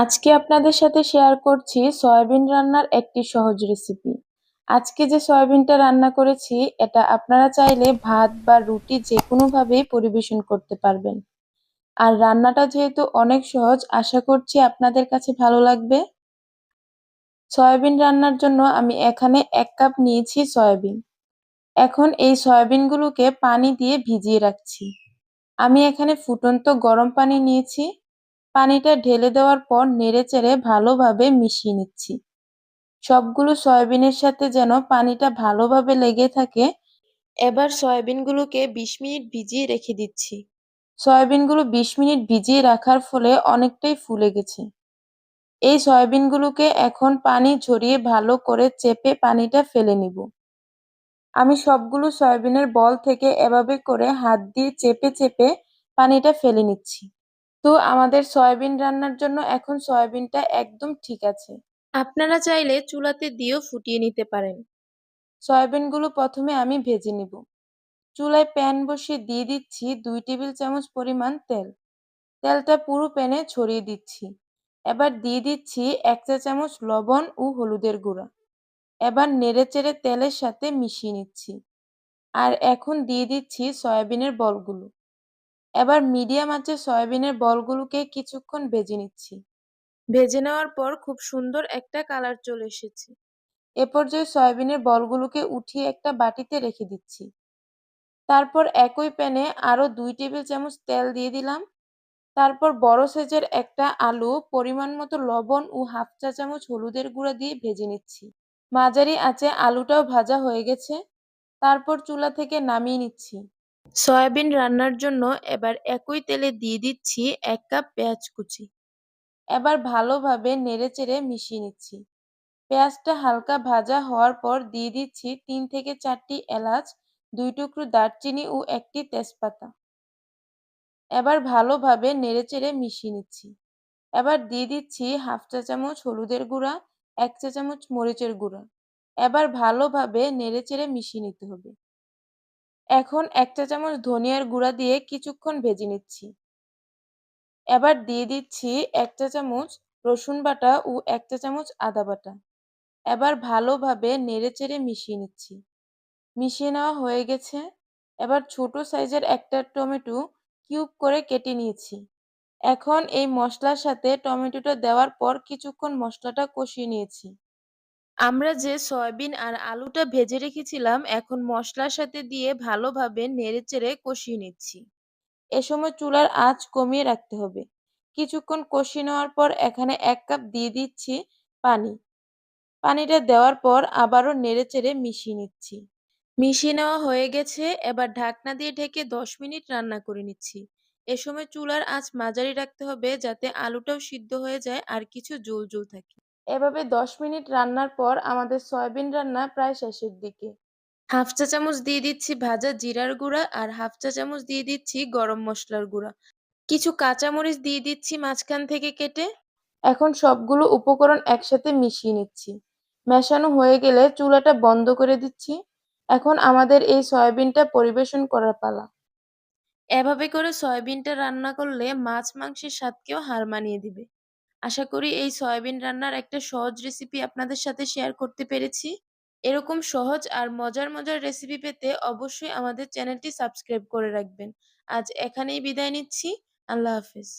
আজকে আপনাদের সাথে শেয়ার করছি সয়াবিন রান্নার একটি সহজ রেসিপি। আজকে যে সয়াবিনটা রান্না করেছি এটা আপনারা চাইলে ভাত বা রুটি যেকোনোভাবেই পরিবেশন করতে পারবেন। আর রান্নাটা যেহেতু অনেক সহজ, আশা করছি আপনাদের কাছে ভালো লাগবে। সয়াবিন রান্নার জন্য আমি এখানে 1 কাপ নিয়েছি সয়াবিন। এখন এই সয়াবিনগুলোকে পানি দিয়ে ভিজিয়ে রাখছি। আমি এখানে ফুটন্ত গরম পানি নিয়েছি। পানিটা ঢেলে দেওয়ার পর নেড়েচেড়ে ভালোভাবে মিশিয়ে নিচ্ছি। সবগুলো সয়াবিনের সাথে যেন পানিটা ভালোভাবে লেগে থাকে। এবার সয়াবিনগুলোকে 20 মিনিট ভিজিয়ে রেখে দিচ্ছি। সয়াবিনগুলো 20 মিনিট ভিজিয়ে রাখার ফলে অনেকটাই ফুলে গেছে। এই সয়াবিনগুলোকে এখন পানি ঝরিয়ে ভালো করে চেপে পানিটা ফেলে নিব। আমি সবগুলো সয়াবিনের বল থেকে এভাবে করে হাত দিয়ে চেপে চেপে পানিটা ফেলে নিচ্ছি। তো আমাদের সয়াবিন রান্নার জন্য এখন সয়াবিনটা একদম ঠিক আছে। আপনারা চাইলে চুলাতে দিয়েও ফুটিয়ে নিতে পারেন। সয়াবিনগুলো প্রথমে আমি ভেজে নিব। চুলায় প্যান বসিয়ে দিয়ে দিচ্ছি 2 টেবিল চামচ পরিমাণ তেল। তেলটা পুরো প্যানে ছড়িয়ে দিচ্ছি। এবার দিয়ে দিচ্ছি 1 চা চামচ লবণ ও হলুদের গুঁড়া। এবার নেড়েচেড়ে তেলের সাথে মিশিয়ে নিচ্ছি। আর এখন দিয়ে দিচ্ছি সয়াবিনের বলগুলো। এবার মিডিয়াম আঁচে সয়াবিনের বলগুলোকে কিছুক্ষণ ভেজে নিচ্ছি। ভেজে নেওয়ার পর খুব সুন্দর একটা কালার চলে এসেছে। এ পর্যায়ে সয়াবিনের বলগুলোকে উঠিয়ে একটা বাটিতে রেখে দিচ্ছি। তারপর একই প্যানে আরো 2 টেবিল চামচ তেল দিয়ে দিলাম। তারপর বড় সাইজের একটা আলু পরিমাণ মতো লবণ ও হাফ চা চামচ হলুদের গুঁড়া দিয়ে ভেজে নিচ্ছি। মাঝারি আঁচে আলুটাও ভাজা হয়ে গেছে। তারপর চুলা থেকে নামিয়ে নিচ্ছি। সয়াবিন রান্নার জন্য এবার একই তেলে দিয়ে দিচ্ছি 1 কাপ পেঁয়াজ কুচি। এবার ভালোভাবে নেড়েচেড়ে মিশিয়ে নিচ্ছি। পেঁয়াজটা হালকা ভাজা হওয়ার পর দিয়ে দিচ্ছি 3 থেকে 4টি এলাচ, 2 টুকরো দারচিনি ও 1টি তেজপাতা। এবার ভালোভাবে নেড়েচেড়ে মিশিয়ে নিচ্ছি। এবার দিয়ে দিচ্ছি হাফ চা চামচ হলুদের গুঁড়া, 1 চা চামচ মরিচের গুঁড়া। এবার ভালোভাবে নেড়েচেড়ে মিশিয়ে নিতে হবে। এখন 1 চা চামচ ধনিয়ার গুঁড়া দিয়ে কিছুক্ষণ ভেজে নিচ্ছি। এবার দিয়ে দিচ্ছি 1 চা চামচ রসুন বাটা ও 1 চা চামচ আদা বাটা। এবার ভালোভাবে নেড়েচেড়ে মিশিয়ে নিচ্ছি। মিশিয়ে নেওয়া হয়ে গেছে। এবার ছোট সাইজের একটা টমেটো কিউব করে কেটে নিয়েছি। এখন এই মশলার সাথে টমেটোটা দেওয়ার পর কিছুক্ষণ মশলাটা কষিয়ে নিয়েছি। আমরা যে সয়াবিন আর আলুটা ভেজে রেখেছিলাম এখন মশলার সাথে দিয়ে ভালোভাবে নেড়েচেড়ে কষিয়ে নিচ্ছি। এ সময় চুলার আঁচ কমিয়ে রাখতে হবে। কিছুক্ষণ কষিয়ে নেওয়ার পর এখানে 1 কাপ দিয়ে দিচ্ছি পানি। পানিটা দেওয়ার পর আবারও নেড়েচেড়ে মিশিয়ে নিচ্ছি। মিশিয়ে নেওয়া হয়ে গেছে। এবার ঢাকনা দিয়ে ঢেকে 10 মিনিট রান্না করে নিচ্ছি। এ সময় চুলার আঁচ মাঝারি রাখতে হবে যাতে আলুটাও সিদ্ধ হয়ে যায় আর কিছু ঝোল থাকে। এভাবে 10 মিনিট রান্নার পর আমাদের সয়াবিন রান্না প্রায় শেষের দিকে। হাফ চা চামচ দিয়ে দিচ্ছি ভাজা জিরার গুঁড়া আর হাফ চা চামচ দিয়ে দিচ্ছি গরম মশলার গুঁড়া। কিছু কাঁচামরিচ দিয়ে দিচ্ছি মাঝখান থেকে কেটে। এখন সবগুলো উপকরণ একসাথে মিশিয়ে নিচ্ছি। মেশানো হয়ে গেলে চুলাটা বন্ধ করে দিচ্ছি। এখন আমাদের এই সয়াবিনটা পরিবেশন করার পালা। এভাবে করে সয়াবিনটা রান্না করলে মাছ মাংসের স্বাদকেও হার মানিয়ে দিবে। আশা করি এই সয়াবিন রান্নার একটা সহজ রেসিপি আপনাদের সাথে শেয়ার করতে পেরেছি। এরকম সহজ আর মজার মজার রেসিপি পেতে অবশ্যই আমাদের চ্যানেলটি সাবস্ক্রাইব করে রাখবেন। আজ এখানেই বিদায় নিচ্ছি। আল্লাহ হাফেজ।